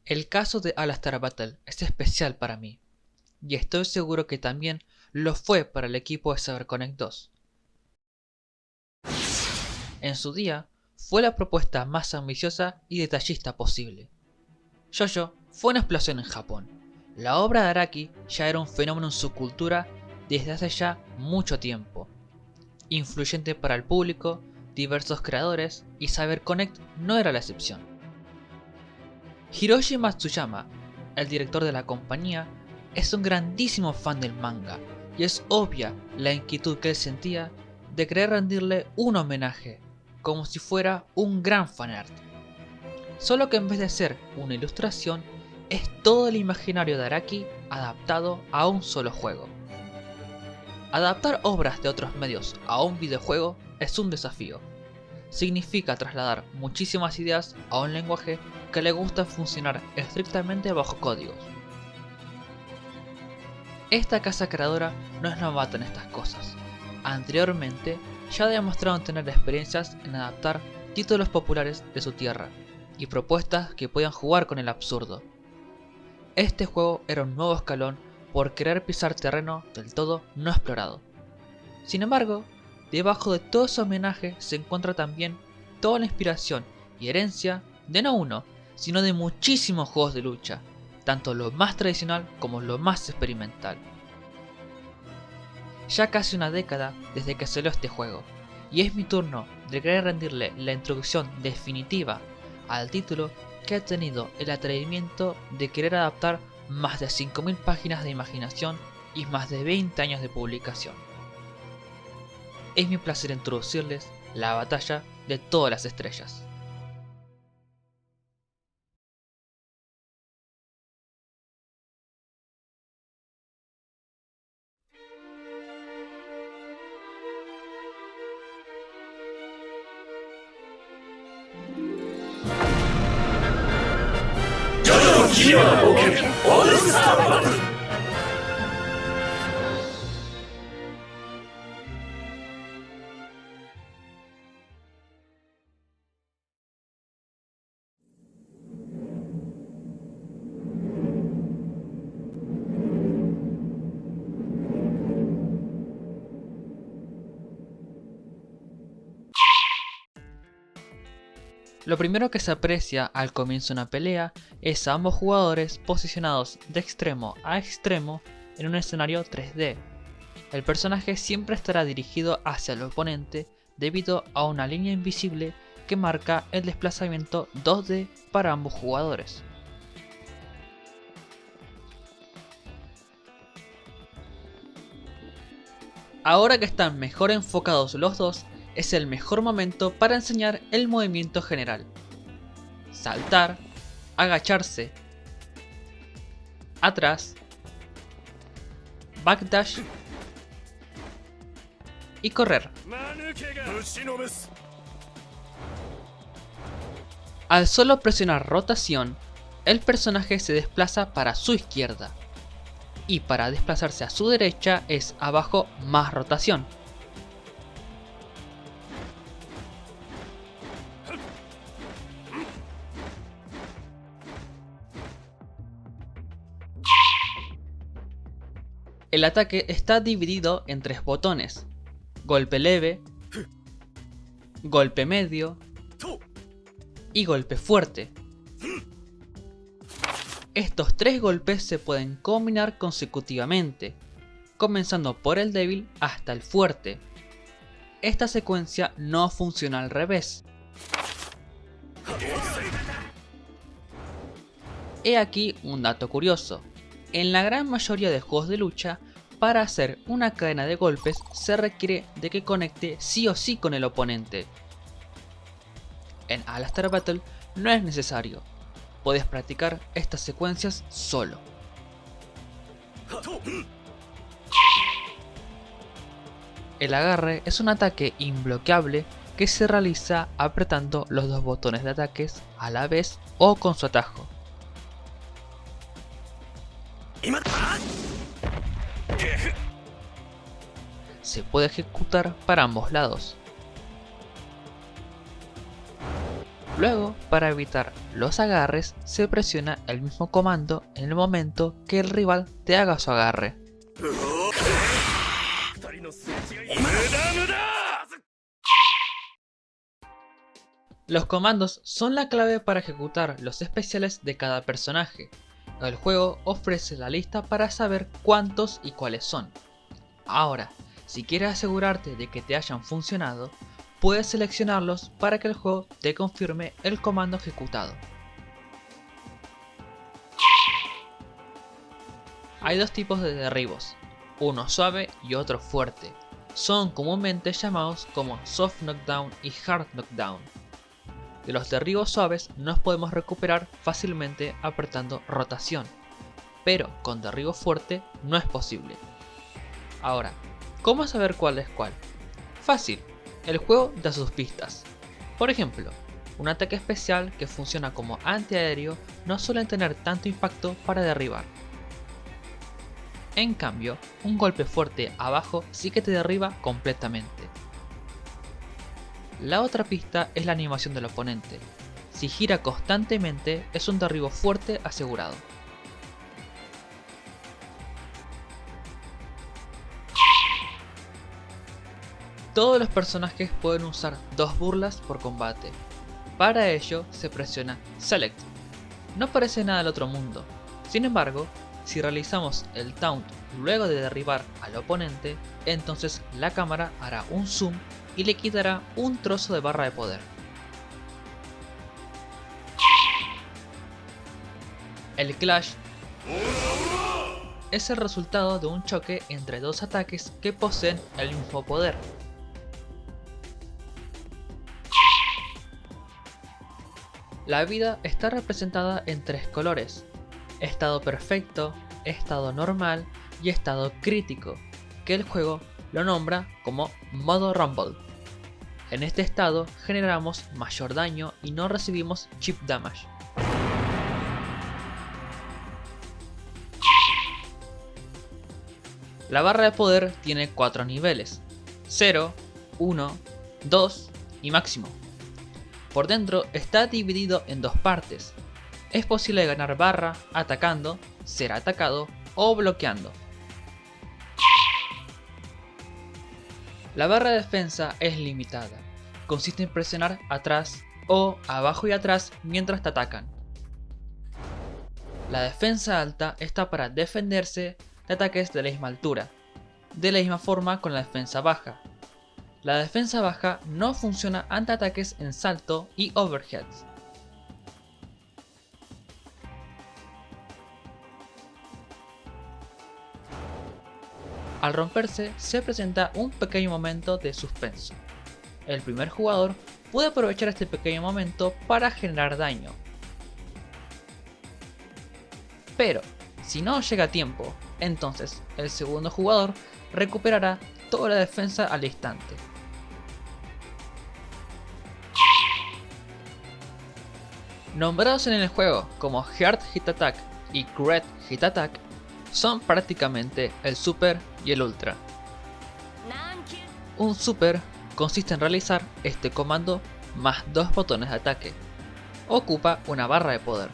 El caso de Alastar Battle es especial para mí, y estoy seguro que también lo fue para el equipo de CyberConnect 2. En su día, fue la propuesta más ambiciosa y detallista posible. JoJo fue una explosión en Japón. La obra de Araki ya era un fenómeno en su cultura desde hace ya mucho tiempo. Influyente para el público, diversos creadores, y CyberConnect no era la excepción. Hiroshi Matsuyama, el director de la compañía, es un grandísimo fan del manga, y es obvia la inquietud que él sentía de querer rendirle un homenaje, como si fuera un gran fanart. Solo que en vez de ser una ilustración, es todo el imaginario de Araki adaptado a un solo juego. Adaptar obras de otros medios a un videojuego es un desafío. Significa trasladar muchísimas ideas a un lenguaje que le gusta funcionar estrictamente bajo códigos. Esta casa creadora no es novata en estas cosas. Anteriormente ya demostraron tener experiencias en adaptar títulos populares de su tierra y propuestas que podían jugar con el absurdo. Este juego era un nuevo escalón por querer pisar terreno del todo no explorado. Sin embargo, debajo de todo ese homenaje se encuentra también toda la inspiración y herencia de no uno, sino de muchísimos juegos de lucha, tanto lo más tradicional como lo más experimental. Ya casi una década desde que salió este juego, y es mi turno de querer rendirle la introducción definitiva al título que ha tenido el atrevimiento de querer adaptar más de 5000 páginas de imaginación y más de 20 años de publicación. Es mi placer introducirles la batalla de todas las estrellas. Lo primero que se aprecia al comienzo de una pelea es a ambos jugadores posicionados de extremo a extremo en un escenario 3D. El personaje siempre estará dirigido hacia el oponente debido a una línea invisible que marca el desplazamiento 2D para ambos jugadores. Ahora que están mejor enfocados los dos, es el mejor momento para enseñar el movimiento general. Saltar, agacharse, atrás, backdash y correr. Al solo presionar rotación, el personaje se desplaza para su izquierda, y para desplazarse a su derecha es abajo más rotación. El ataque está dividido en 3 botones: golpe leve, golpe medio y golpe fuerte. Estos 3 golpes se pueden combinar consecutivamente, comenzando por el débil hasta el fuerte. Esta secuencia no funciona al revés. He aquí un dato curioso. En la gran mayoría de juegos de lucha, para hacer una cadena de golpes se requiere de que conecte sí o sí con el oponente. En Alastar Battle no es necesario, puedes practicar estas secuencias solo. El agarre es un ataque imbloqueable que se realiza apretando los 2 botones de ataques a la vez o con su atajo. Se puede ejecutar para ambos lados. Luego, para evitar los agarres, se presiona el mismo comando en el momento que el rival te haga su agarre. Los comandos son la clave para ejecutar los especiales de cada personaje. El juego ofrece la lista para saber cuántos y cuáles son. Ahora, si quieres asegurarte de que te hayan funcionado, puedes seleccionarlos para que el juego te confirme el comando ejecutado. Hay dos tipos de derribos, uno suave y otro fuerte. Son comúnmente llamados como soft knockdown y hard knockdown. De los derribos suaves nos podemos recuperar fácilmente apretando rotación, pero con derribo fuerte no es posible. Ahora, ¿cómo saber cuál es cuál? Fácil, el juego da sus pistas. Por ejemplo, un ataque especial que funciona como antiaéreo no suele tener tanto impacto para derribar. En cambio, un golpe fuerte abajo sí que te derriba completamente. La otra pista es la animación del oponente. Si gira constantemente es un derribo fuerte asegurado. Todos los personajes pueden usar dos burlas por combate. Para ello se presiona Select. No parece nada del otro mundo. Sin embargo, si realizamos el taunt luego de derribar al oponente, entonces la cámara hará un zoom y le quitará un trozo de barra de poder. El clash es el resultado de un choque entre dos ataques que poseen el mismo poder. La vida está representada en tres colores: estado perfecto, estado normal y estado crítico, que el juego lo nombra como modo Rumble. En este estado generamos mayor daño y no recibimos chip damage. La barra de poder tiene 4 niveles: 0, 1, 2 y máximo. Por dentro está dividido en dos partes. Es posible ganar barra atacando, ser atacado o bloqueando. La barra de defensa es limitada. Consiste en presionar atrás o abajo y atrás mientras te atacan. La defensa alta está para defenderse de ataques de la misma altura, de la misma forma con la defensa baja. La defensa baja no funciona ante ataques en salto y overheads. Al romperse se presenta un pequeño momento de suspenso. El primer jugador puede aprovechar este pequeño momento para generar daño. Pero si no llega a tiempo, entonces el segundo jugador recuperará toda la defensa al instante. Nombrados en el juego como Hard Hit Attack y Great Hit Attack, son prácticamente el Super y el Ultra. Un Super consiste en realizar este comando más 2 botones de ataque. Ocupa una barra de poder.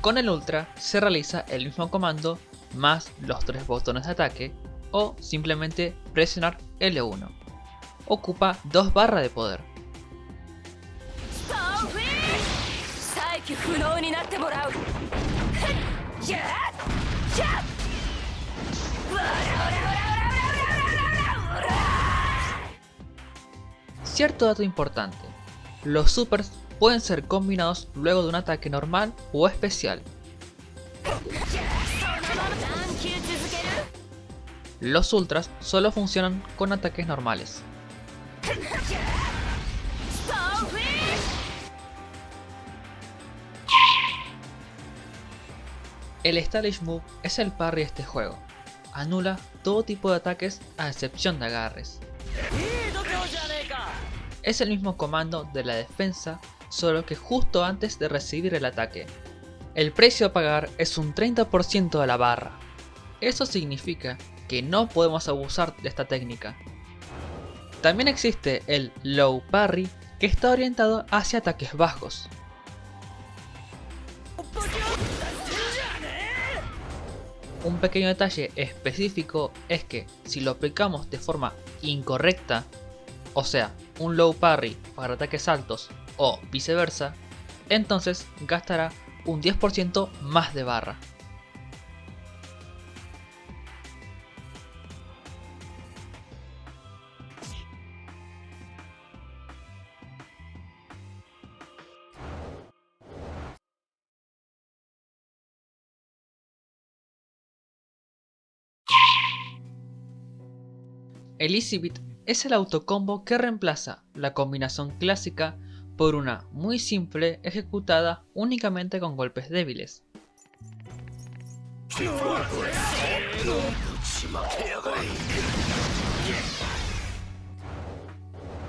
Con el Ultra se realiza el mismo comando más los 3 botones de ataque o simplemente presionar L1. Ocupa 2 barras de poder. Cierto dato importante: los supers pueden ser combinados luego de un ataque normal o especial. Los ultras solo funcionan con ataques normales. El Stylish Move es el parry de este juego. Anula todo tipo de ataques a excepción de agarres. Es el mismo comando de la defensa, solo que justo antes de recibir el ataque. El precio a pagar es un 30% de la barra. Eso significa que no podemos abusar de esta técnica. También existe el low parry, que está orientado hacia ataques bajos. Un pequeño detalle específico es que si lo aplicamos de forma incorrecta, o sea, un low parry para ataques altos o viceversa, entonces gastará un 10% más de barra. El Easy Beat es el autocombo que reemplaza la combinación clásica por una muy simple ejecutada únicamente con golpes débiles.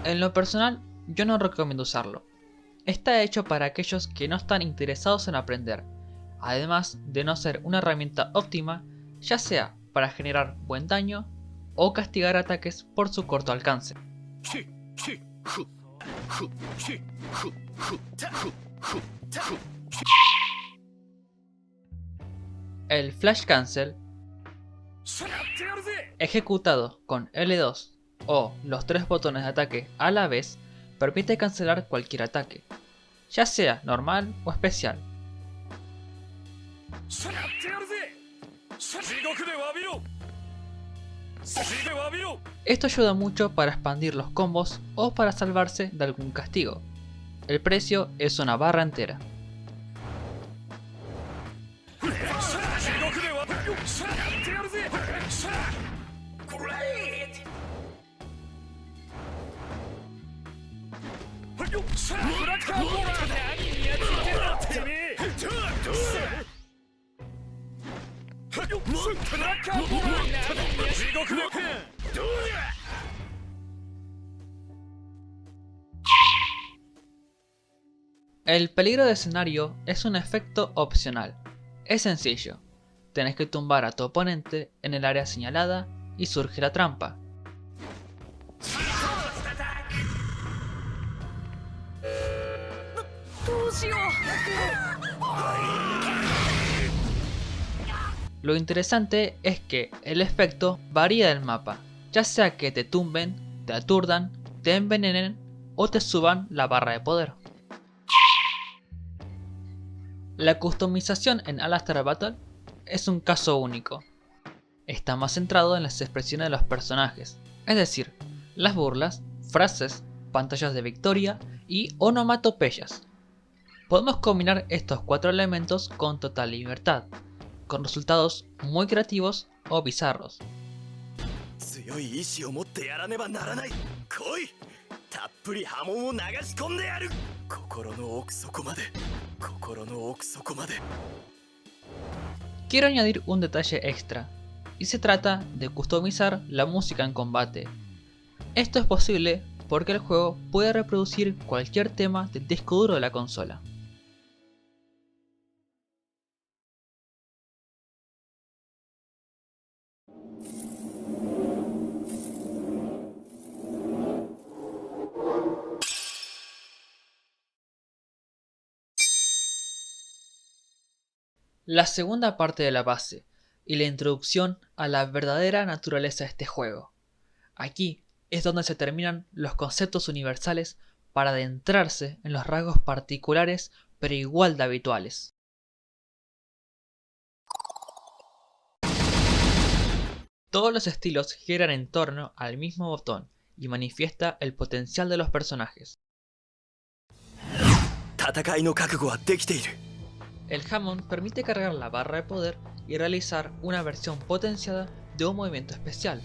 En lo personal, yo no recomiendo usarlo. Está hecho para aquellos que no están interesados en aprender, además de no ser una herramienta óptima, ya sea para generar buen daño o castigar ataques por su corto alcance. El Flash Cancel, ejecutado con L2 o los 3 botones de ataque a la vez, permite cancelar cualquier ataque, ya sea normal o especial. Esto ayuda mucho para expandir los combos o para salvarse de algún castigo. El precio es una barra entera. El peligro de escenario es un efecto opcional. Es sencillo. Tenés que tumbar a tu oponente en el área señalada y surge la trampa. Lo interesante es que el efecto varía del mapa, ya sea que te tumben, te aturdan, te envenenen o te suban la barra de poder. La customización en Alastar Battle es un caso único. Está más centrado en las expresiones de los personajes, es decir, las burlas, frases, pantallas de victoria y onomatopeyas. Podemos combinar estos 4 elementos con total libertad, con resultados muy creativos o bizarros. Quiero añadir un detalle extra, y se trata de customizar la música en combate. Esto es posible porque el juego puede reproducir cualquier tema del disco duro de la consola. La segunda parte de la base y la introducción a la verdadera naturaleza de este juego. Aquí es donde se terminan los conceptos universales para adentrarse en los rasgos particulares pero igual de habituales. Todos los estilos giran en torno al mismo botón y manifiesta el potencial de los personajes. El Hammond permite cargar la barra de poder y realizar una versión potenciada de un movimiento especial.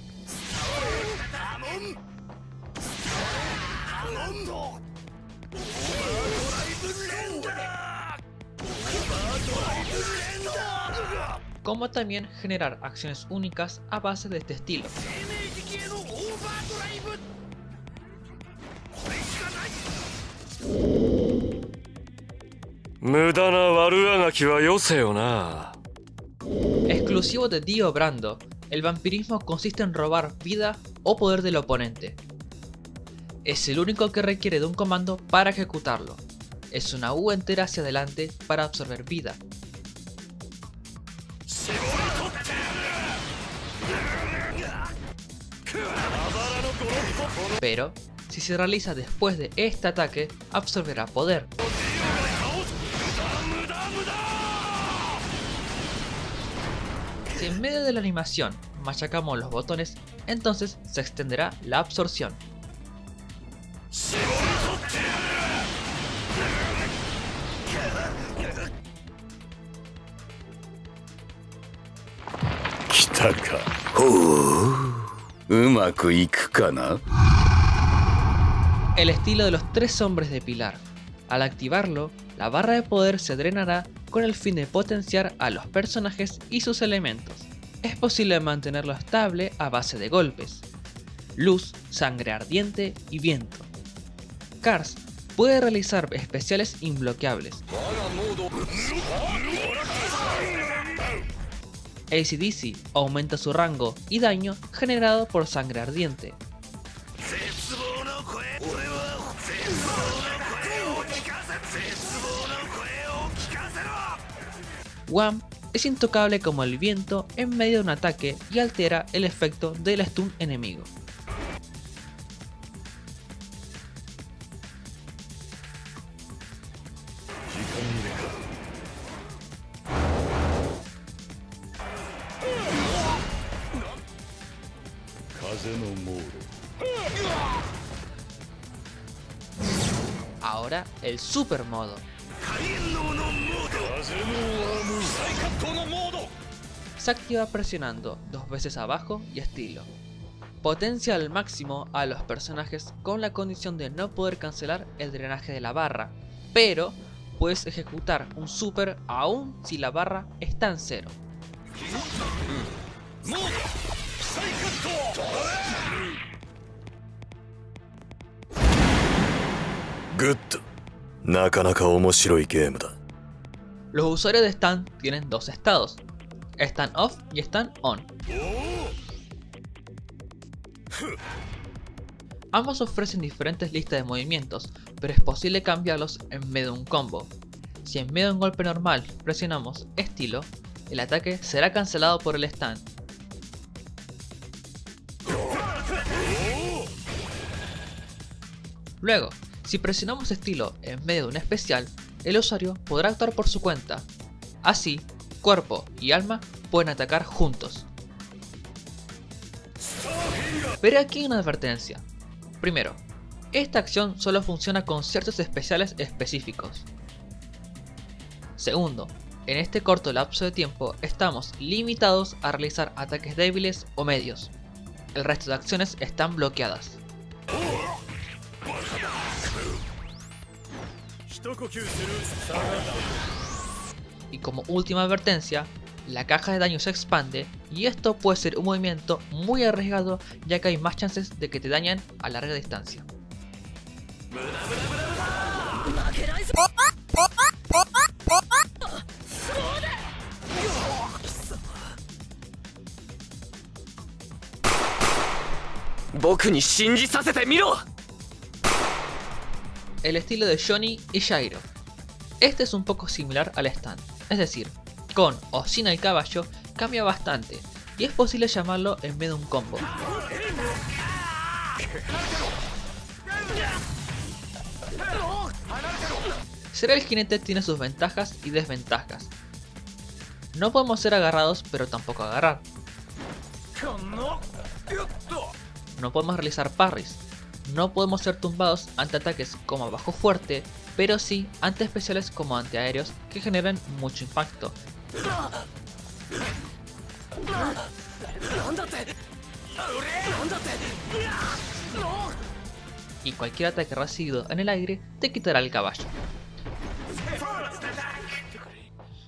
Como también generar acciones únicas a base de este estilo. Es Exclusivo de Dio Brando, el vampirismo consiste en robar vida o poder del oponente. Es el único que requiere de un comando para ejecutarlo. Es una U entera hacia adelante para absorber vida. Pero, si se realiza después de este ataque, absorberá poder. Si en medio de la animación machacamos los botones, entonces se extenderá la absorción. El estilo de los 3 hombres de pilar. Al activarlo, la barra de poder se drenará con el fin de potenciar a los personajes y sus elementos. Es posible mantenerlo estable a base de golpes, luz, sangre ardiente y viento. Cars puede realizar especiales imbloqueables. AC/DC aumenta su rango y daño generado por sangre ardiente. Wham es intocable como el viento en medio de un ataque y altera el efecto del stun enemigo. Ahora el super modo. Se activa presionando 2 veces abajo y estilo. Potencia al máximo a los personajes con la condición de no poder cancelar el drenaje de la barra, pero puedes ejecutar un super aún si la barra está en 0. Los usuarios de Stand tienen 2 estados, Stand Off y Stand On. Ambos ofrecen diferentes listas de movimientos, pero es posible cambiarlos en medio de un combo. Si en medio de un golpe normal presionamos estilo, el ataque será cancelado por el stand. Luego, si presionamos estilo en medio de un especial, el usuario podrá actuar por su cuenta. Así, cuerpo y alma pueden atacar juntos. Pero aquí hay una advertencia. Primero, esta acción solo funciona con ciertos especiales específicos. Segundo, en este corto lapso de tiempo estamos limitados a realizar ataques débiles o medios. El resto de acciones están bloqueadas. Y como última advertencia, la caja de daño se expande y esto puede ser un movimiento muy arriesgado ya que hay más chances de que te dañen a larga distancia. El estilo de Johnny y Jairo. Este es un poco similar al stand, es decir, con o sin el caballo cambia bastante y es posible llamarlo en medio de un combo. Ser el jinete tiene sus ventajas y desventajas. No podemos ser agarrados pero tampoco agarrar. No podemos realizar parries. No podemos ser tumbados ante ataques como bajo fuerte, pero sí ante especiales como antiaéreos que generan mucho impacto. Y cualquier ataque recibido en el aire te quitará el caballo.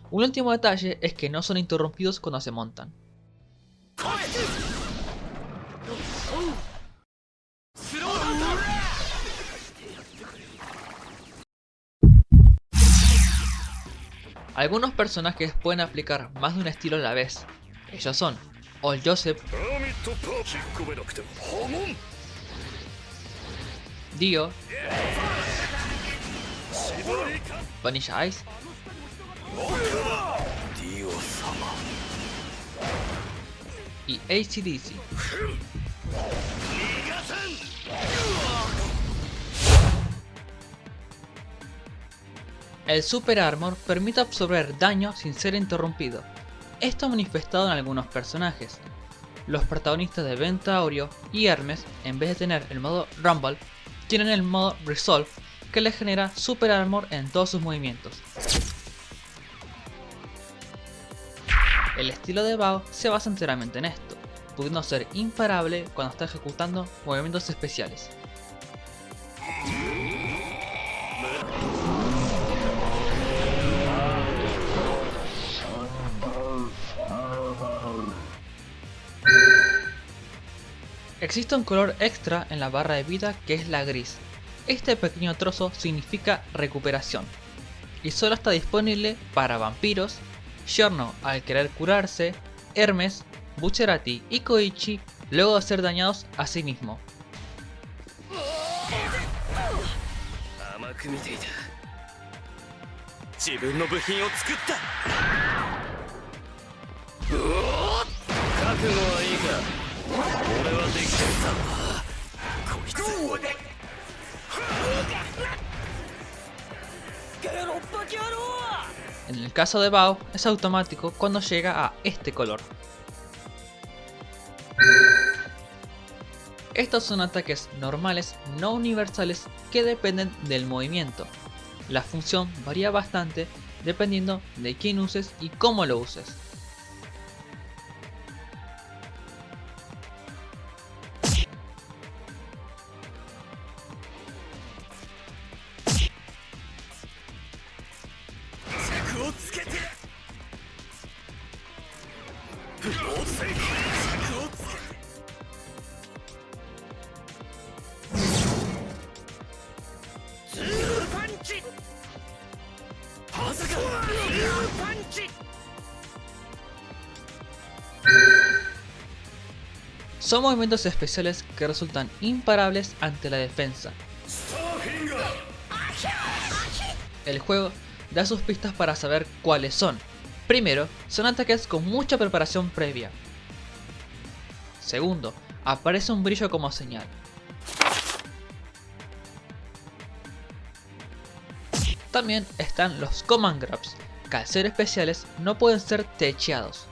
Un último detalle es que no son interrumpidos cuando se montan. Algunos personajes pueden aplicar más de un estilo a la vez, Ellos son Old Joseph, Dio, Vanilla Ice y AC/DC. El Super Armor permite absorber daño sin ser interrumpido. Esto manifestado en algunos personajes. Los protagonistas de Ventaurio y Hermes, en vez de tener el modo Rumble, tienen el modo Resolve, que les genera Super Armor en todos sus movimientos. El estilo de Bao se basa enteramente en esto, pudiendo ser imparable cuando está ejecutando movimientos especiales. Existe un color extra en la barra de vida que es la gris. Este pequeño trozo significa recuperación y solo está disponible para vampiros, Giorno al querer curarse, Hermes, Bucherati y Koichi luego de ser dañados a sí mismo. En el caso de Bao es automático cuando llega a este color. Estos son ataques normales no universales que dependen del movimiento. La función varía bastante dependiendo de quién uses y cómo lo uses. Son movimientos especiales que resultan imparables ante la defensa. El juego da sus pistas para saber cuáles son. Primero, son ataques con mucha preparación previa. Segundo, aparece un brillo como señal. También están los Command Grabs, que al ser especiales no pueden ser techeados.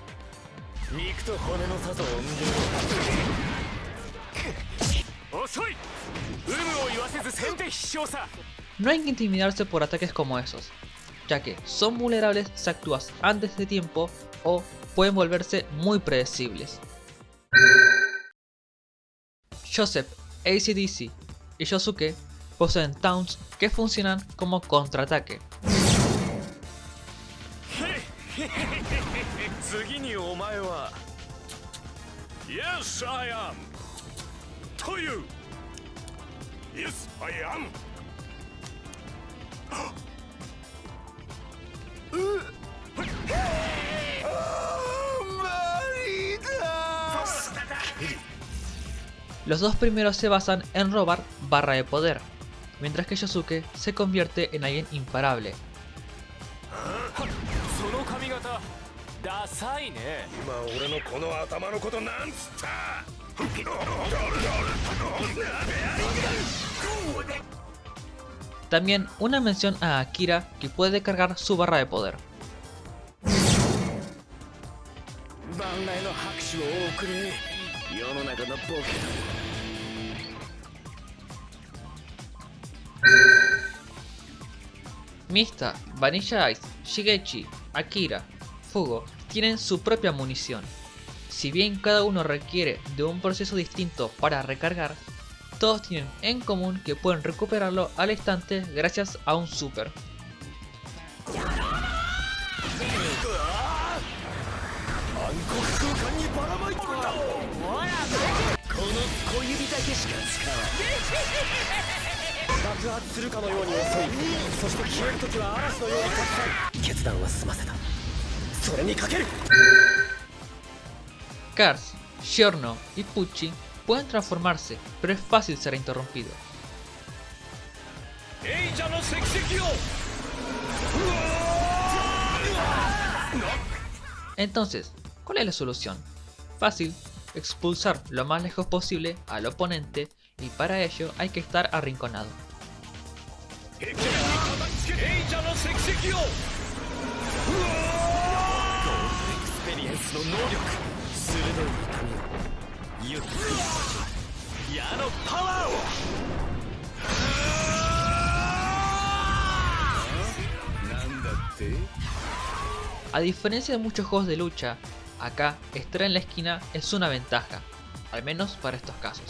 No hay que intimidarse por ataques como esos, ya que son vulnerables si actúas antes de tiempo o pueden volverse muy predecibles. Joseph, AC/DC y Yosuke poseen taunts que funcionan como contraataque. Yes, I am. To you. Yes, I am. Los dos primeros se basan en robar barra de poder, mientras que Yosuke se convierte en alguien imparable. También una mención a Akira, que puede cargar su barra de poder. Mista, Vanilla Ice, Shigechi, Akira, Fugo tienen su propia munición. Si bien cada uno requiere de un proceso distinto para recargar, todos tienen en común que pueden recuperarlo al instante gracias a un super. Cars, Giorno y Pucci pueden transformarse, pero es fácil ser interrumpido. Entonces, ¿cuál es la solución? Fácil, expulsar lo más lejos posible al oponente y para ello hay que estar arrinconado. A diferencia de muchos juegos de lucha, acá estar en la esquina es una ventaja, al menos para estos casos.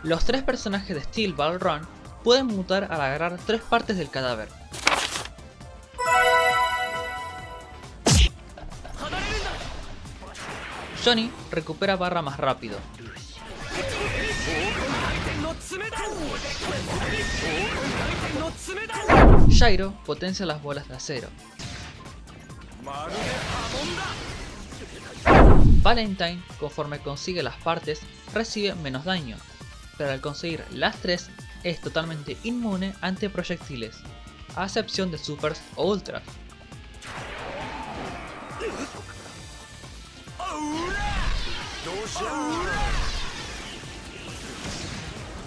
Los tres personajes de Steel Ball Run pueden mutar al agarrar tres partes del cadáver. Johnny recupera barra más rápido. Jairo potencia las bolas de acero. Valentine, conforme consigue las partes, recibe menos daño, pero al conseguir las tres es totalmente inmune ante proyectiles, a excepción de supers o ultras.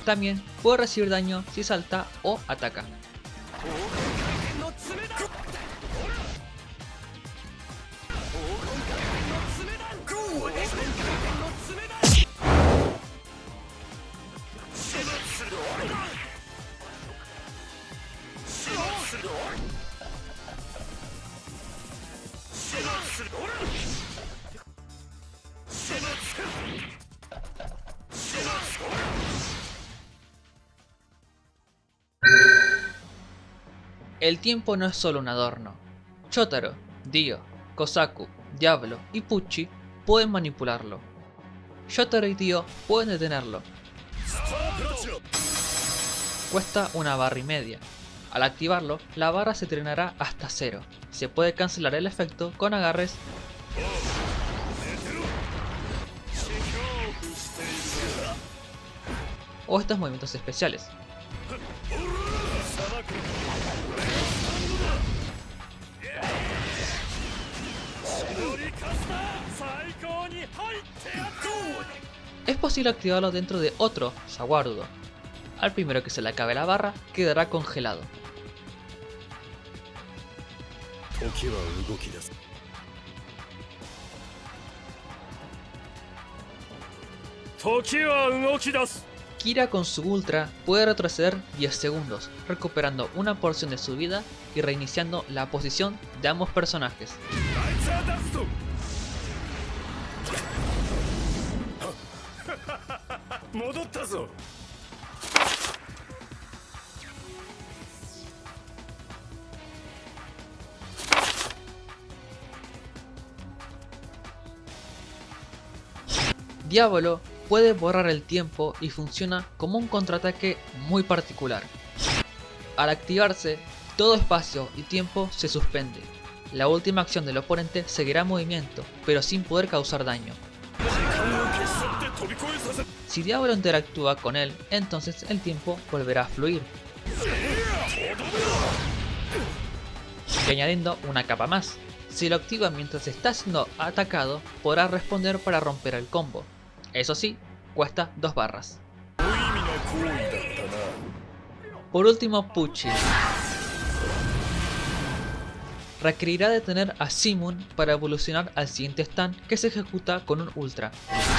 También puede recibir daño si salta o ataca. El tiempo no es solo un adorno. Chotaro, Dio, Kosaku, Diablo y Pucci pueden manipularlo. Chotaro y Dio pueden detenerlo. Cuesta una barra y media. Al activarlo, la barra se trenará hasta cero. Se puede cancelar el efecto con agarres o estos movimientos especiales. Es posible activarlo dentro de otro Sawarudo. Al primero que se le acabe la barra, quedará congelado. Kira con su ultra puede retroceder 10 segundos, recuperando una porción de su vida y reiniciando la posición de ambos personajes. Diablo puede borrar el tiempo y funciona como un contraataque muy particular. Al activarse, todo espacio y tiempo se suspende. La última acción del oponente seguirá en movimiento, pero sin poder causar daño. Si Diablo interactúa con él, entonces el tiempo volverá a fluir. Y añadiendo una capa más. Si lo activa mientras está siendo atacado, podrá responder para romper el combo. Eso sí, cuesta 2 barras. Por último, Pucci requerirá detener a Simon para evolucionar al siguiente stun que se ejecuta con un ultra.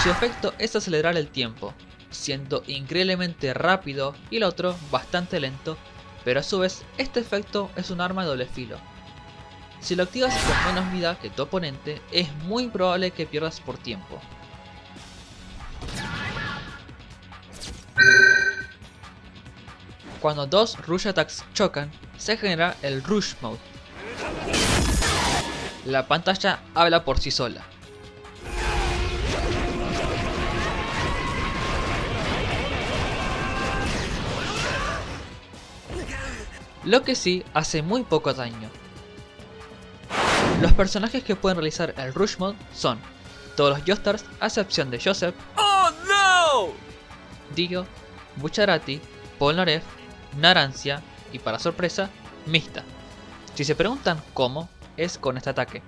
Su efecto es acelerar el tiempo, siendo increíblemente rápido y el otro bastante lento, pero a su vez este efecto es un arma de doble filo. Si lo activas con menos vida que tu oponente, es muy probable que pierdas por tiempo. Cuando dos Rush Attacks chocan, se genera el Rush Mode. La pantalla habla por sí sola. lo que sí hace muy poco daño. Los personajes que pueden realizar el Rush Mode son todos los Joestars a excepción de Joseph, Oh no! Dio, Bucciarati, Polnareff, Narancia y para sorpresa, Mista. Si se preguntan cómo, es con este ataque.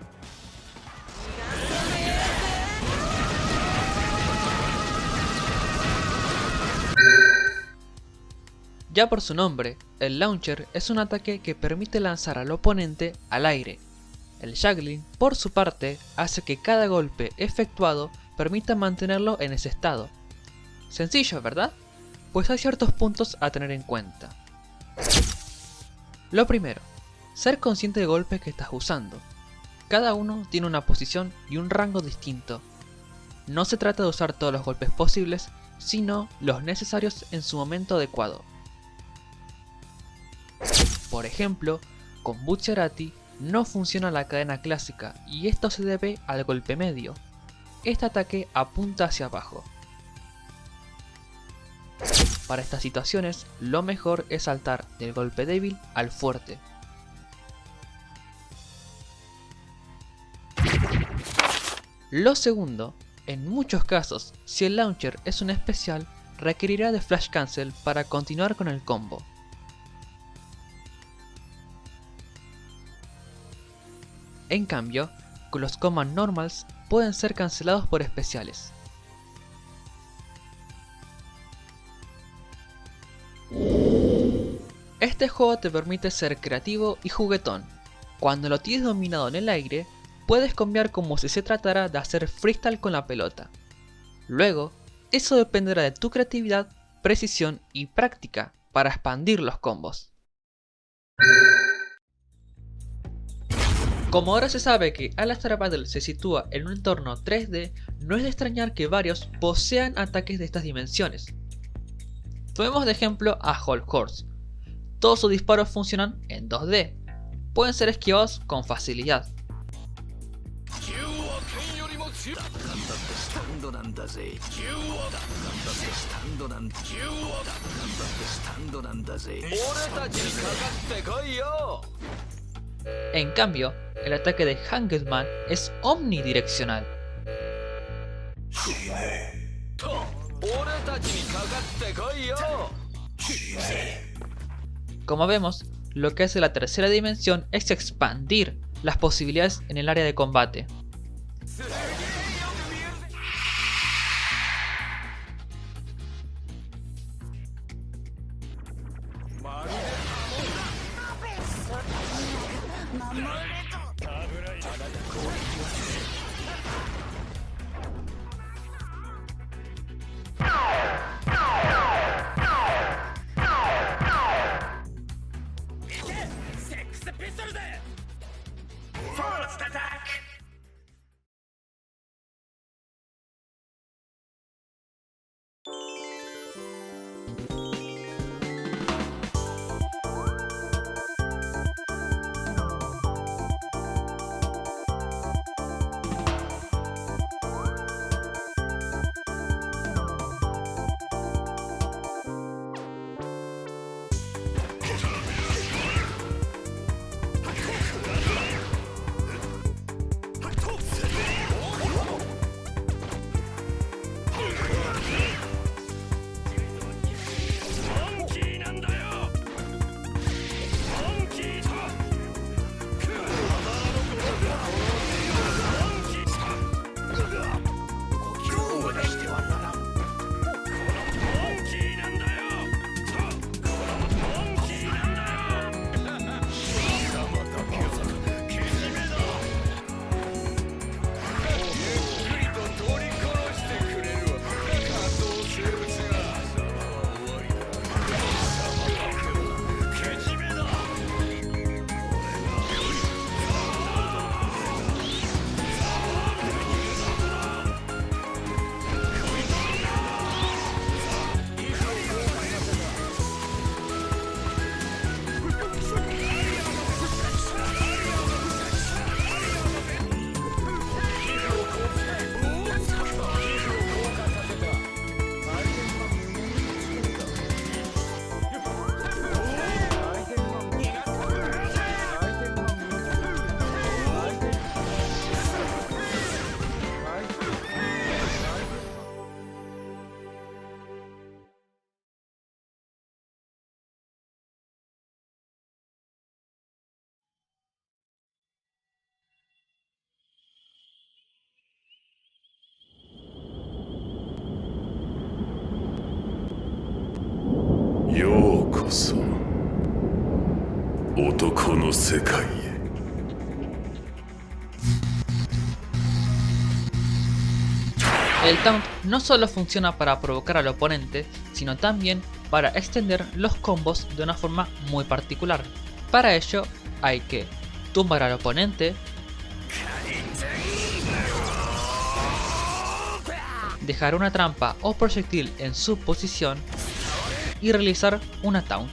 Ya por su nombre, el Launcher es un ataque que permite lanzar al oponente al aire. El Juggling, por su parte, hace que cada golpe efectuado permita mantenerlo en ese estado. Sencillo, ¿verdad? Pues hay ciertos puntos a tener en cuenta. Lo primero, ser consciente de golpes que estás usando. Cada uno tiene una posición y un rango distinto. No se trata de usar todos los golpes posibles, sino los necesarios en su momento adecuado. Por ejemplo, con Bucciarati no funciona la cadena clásica y esto se debe al golpe medio. Este ataque apunta hacia abajo. Para estas situaciones, lo mejor es saltar del golpe débil al fuerte. Lo segundo, en muchos casos, si el Launcher es un especial, requerirá de Flash Cancel para continuar con el combo. En cambio, con los Command Normals pueden ser cancelados por especiales. Este juego te permite ser creativo y juguetón. Cuando lo tienes dominado en el aire, puedes cambiar como si se tratara de hacer freestyle con la pelota. Luego, eso dependerá de tu creatividad, precisión y práctica para expandir los combos. Como ahora se sabe que Alastar Battle se sitúa en un entorno 3D, no es de extrañar que varios posean ataques de estas dimensiones. Tomemos de ejemplo a Hulk Horse. Todos sus disparos funcionan en 2D. Pueden ser esquivados con facilidad. En cambio, el ataque de Hangedman es omnidireccional. Como vemos, lo que hace la tercera dimensión es expandir las posibilidades en el área de combate. First attack! こそ男の世界へ。El taunt no solo funciona para provocar al oponente, sino también para extender los combos de una forma muy particular. Para ello hay que tumbar al oponente, dejar una trampa o proyectil en su posición y realizar una taunt.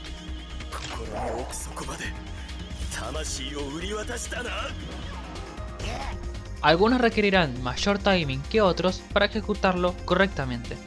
Algunos requerirán mayor timing que otros para ejecutarlo correctamente.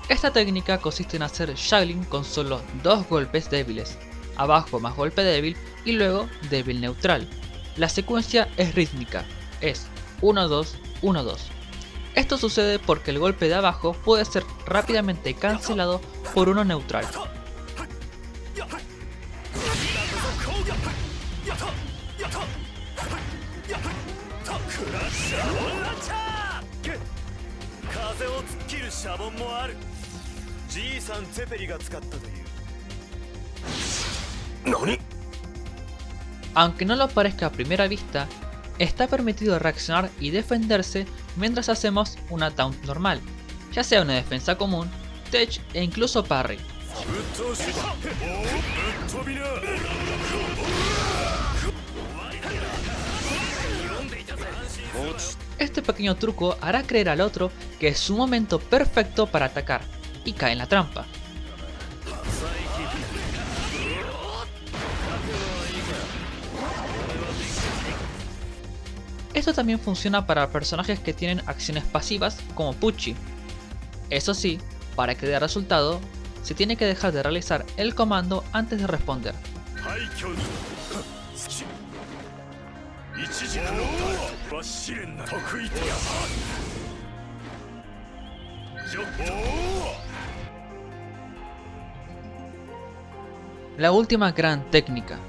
Esta técnica consiste en hacer juggling con solo dos golpes débiles, abajo más golpe débil y luego débil neutral. La secuencia es rítmica, es 1-2, 1-2. Esto sucede porque el golpe de abajo puede ser rápidamente cancelado por uno neutral. Aunque no lo parezca a primera vista, está permitido reaccionar y defenderse mientras hacemos una taunt normal, ya sea una defensa común, tech e incluso parry. Este pequeño truco hará creer al otro que es su momento perfecto para atacar, y cae en la trampa. Esto también funciona para personajes que tienen acciones pasivas como Pucci. Eso sí, para que dé resultado, se tiene que dejar de realizar el comando antes de responder. La última gran técnica.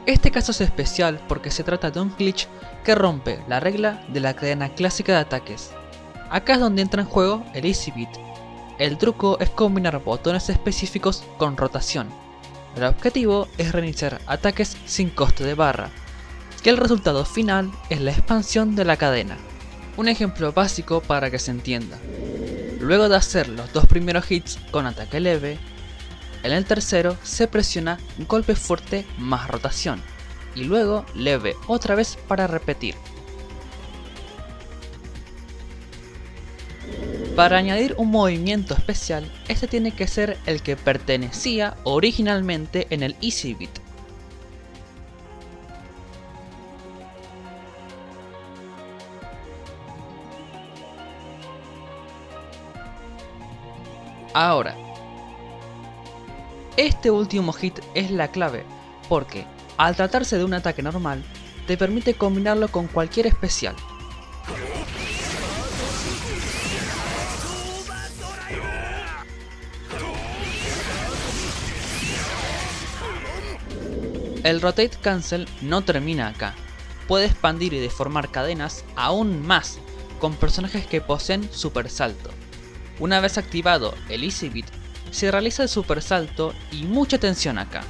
Este caso es especial porque se trata de un glitch que rompe la regla de la cadena clásica de ataques. Acá es donde entra en juego el Easy Beat. El truco es combinar botones específicos con rotación. El objetivo es reiniciar ataques sin coste de barra, que el resultado final es la expansión de la cadena. Un ejemplo básico para que se entienda. Luego de hacer los dos primeros hits con ataque leve, en el tercero se presiona golpe fuerte más rotación, y luego leve otra vez para repetir. Para añadir un movimiento especial, este tiene que ser el que pertenecía originalmente en el Easy Beat. Ahora, este último hit es la clave, porque al tratarse de un ataque normal, te permite combinarlo con cualquier especial. El Rotate Cancel no termina acá, puede expandir y deformar cadenas aún más con personajes que poseen super salto. Una vez activado el Easy Beat, se realiza el super salto y mucha atención acá.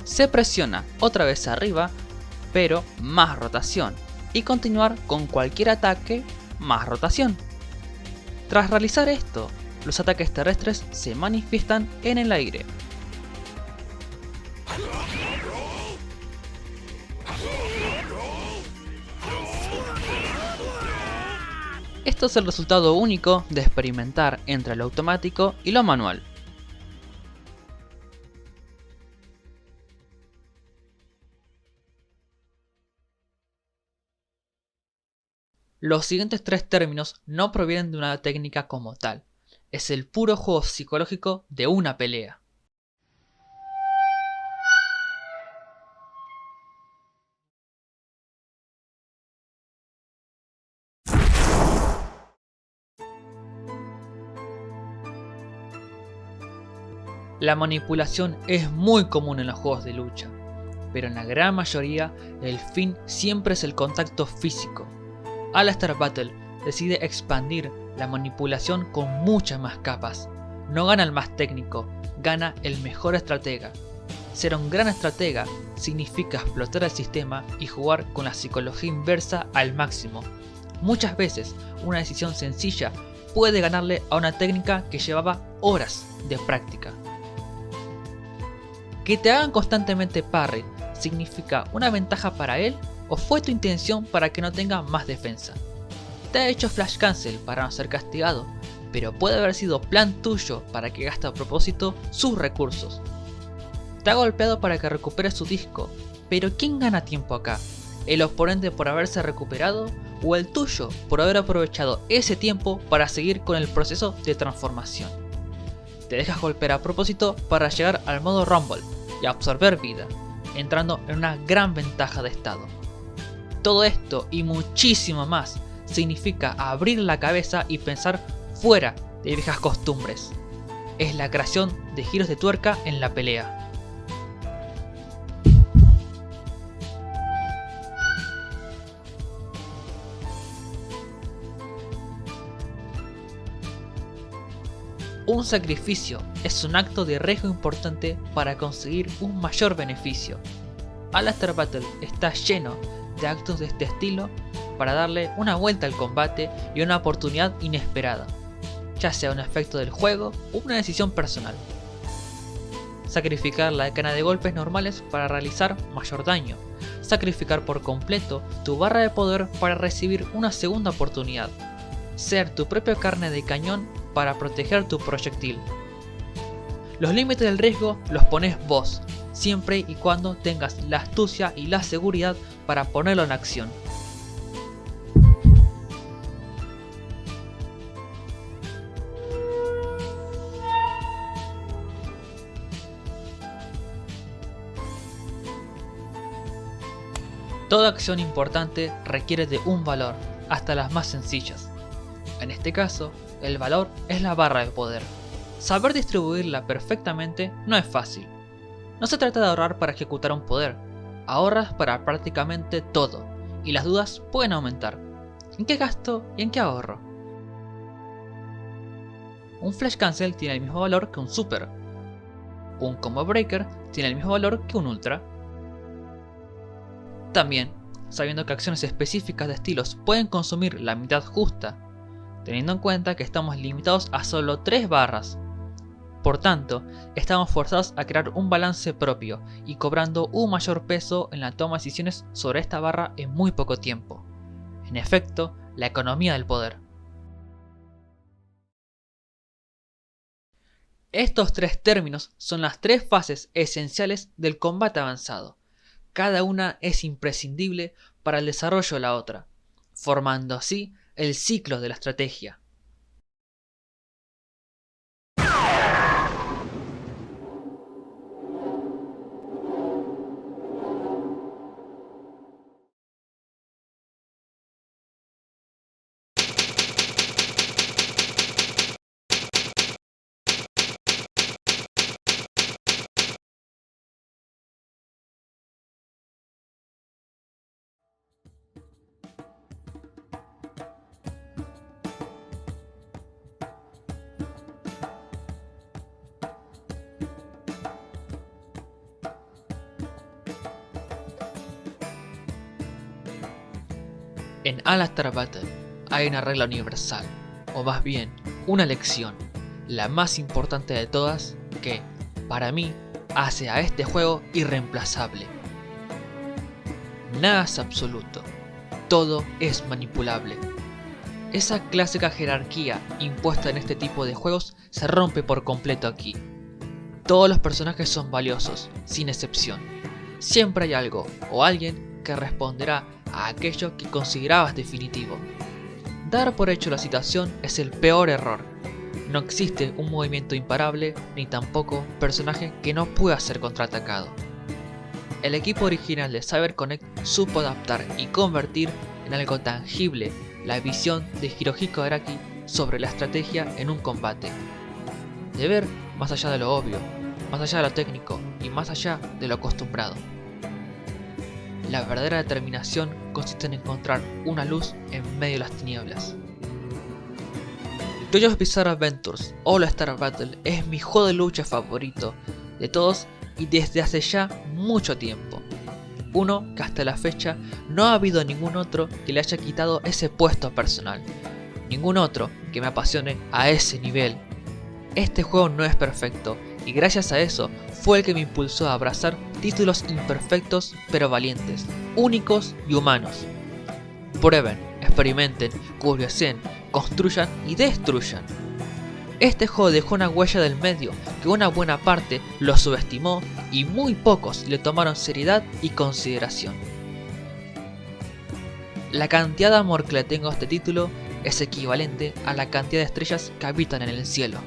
Se presiona otra vez arriba, pero más rotación, y continuar con cualquier ataque más rotación. Tras realizar esto, los ataques terrestres se manifiestan en el aire. Esto es el resultado único de experimentar entre lo automático y lo manual. Los siguientes tres términos no provienen de una técnica como tal, es el puro juego psicológico de una pelea. La manipulación es muy común en los juegos de lucha, pero en la gran mayoría el fin siempre es el contacto físico. Alastar Battle decide expandir la manipulación con muchas más capas. No gana el más técnico, gana el mejor estratega. Ser un gran estratega significa explotar el sistema y jugar con la psicología inversa al máximo. Muchas veces una decisión sencilla puede ganarle a una técnica que llevaba horas de práctica. Que te hagan constantemente parry significa una ventaja para él o fue tu intención para que no tenga más defensa. Te ha hecho flash cancel para no ser castigado, pero puede haber sido plan tuyo para que gaste a propósito sus recursos. Te ha golpeado para que recupere su disco, pero ¿quién gana tiempo acá? ¿El oponente por haberse recuperado o el tuyo por haber aprovechado ese tiempo para seguir con el proceso de transformación? Te dejas golpear a propósito para llegar al modo Rumble y absorber vida, entrando en una gran ventaja de estado. Todo esto y muchísimo más significa abrir la cabeza y pensar fuera de viejas costumbres. Es la creación de giros de tuerca en la pelea. Un sacrificio es un acto de riesgo importante para conseguir un mayor beneficio. Alastar Battle está lleno de actos de este estilo para darle una vuelta al combate y una oportunidad inesperada, ya sea un efecto del juego o una decisión personal. Sacrificar la decana de golpes normales para realizar mayor daño. Sacrificar por completo tu barra de poder para recibir una segunda oportunidad. Ser tu propia carne de cañón para proteger tu proyectil. Los límites del riesgo los pones vos, siempre y cuando tengas la astucia y la seguridad para ponerlo en acción. Toda acción importante requiere de un valor, hasta las más sencillas. En este caso, el valor es la barra de poder. Saber distribuirla perfectamente no es fácil. No se trata de ahorrar para ejecutar un poder, ahorras para prácticamente todo, y las dudas pueden aumentar. ¿En qué gasto y en qué ahorro? Un flash cancel tiene el mismo valor que un super. Un combo breaker tiene el mismo valor que un ultra. También, sabiendo que acciones específicas de estilos pueden consumir la mitad justa, teniendo en cuenta que estamos limitados a solo 3 barras. Por tanto, estamos forzados a crear un balance propio y cobrando un mayor peso en la toma de decisiones sobre esta barra en muy poco tiempo. En efecto, la economía del poder. Estos 3 términos son las 3 fases esenciales del combate avanzado. Cada una es imprescindible para el desarrollo de la otra, formando así el ciclo de la estrategia. En Alastar Battle hay una regla universal, o más bien, una lección, la más importante de todas, que, para mí, hace a este juego irreemplazable. Nada es absoluto, todo es manipulable. Esa clásica jerarquía impuesta en este tipo de juegos se rompe por completo aquí. Todos los personajes son valiosos, sin excepción. Siempre hay algo o alguien que responderá a aquello que considerabas definitivo. Dar por hecho la situación es el peor error. No existe un movimiento imparable ni tampoco personaje que no pueda ser contraatacado. El equipo original de CyberConnect supo adaptar y convertir en algo tangible la visión de Hirohiko Araki sobre la estrategia en un combate. De ver más allá de lo obvio, más allá de lo técnico y más allá de lo acostumbrado. La verdadera determinación consiste en encontrar una luz en medio de las tinieblas. JoJo's Bizarre Adventures All Star Battle es mi juego de lucha favorito de todos y desde hace ya mucho tiempo. Uno que hasta la fecha no ha habido ningún otro que le haya quitado ese puesto personal. Ningún otro que me apasione a ese nivel. Este juego no es perfecto y gracias a eso fue el que me impulsó a abrazar títulos imperfectos pero valientes, únicos y humanos. Prueben, experimenten, curiosen, construyan y destruyan. Este juego dejó una huella del medio que una buena parte lo subestimó y muy pocos le tomaron seriedad y consideración. La cantidad de amor que le tengo a este título es equivalente a la cantidad de estrellas que habitan en el cielo.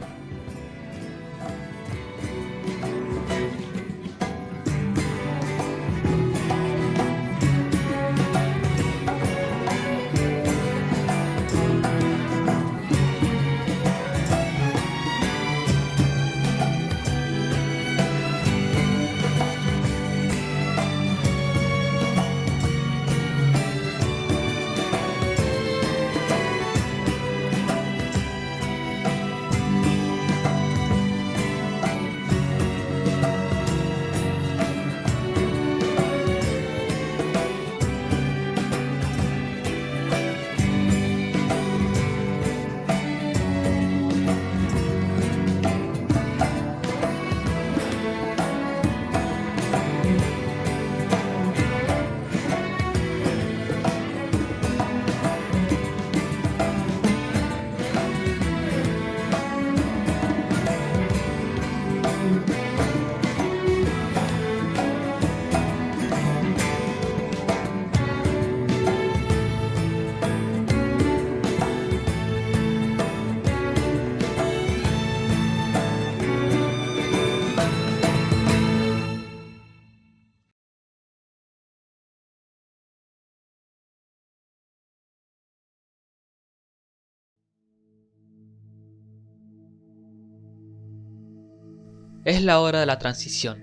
Es la hora de la transición.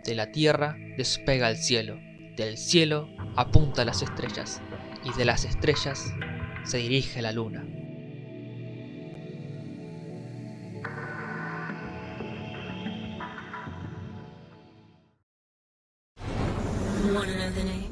De la tierra despega al cielo, del cielo apunta a las estrellas y de las estrellas se dirige a la luna. Wanna know the name?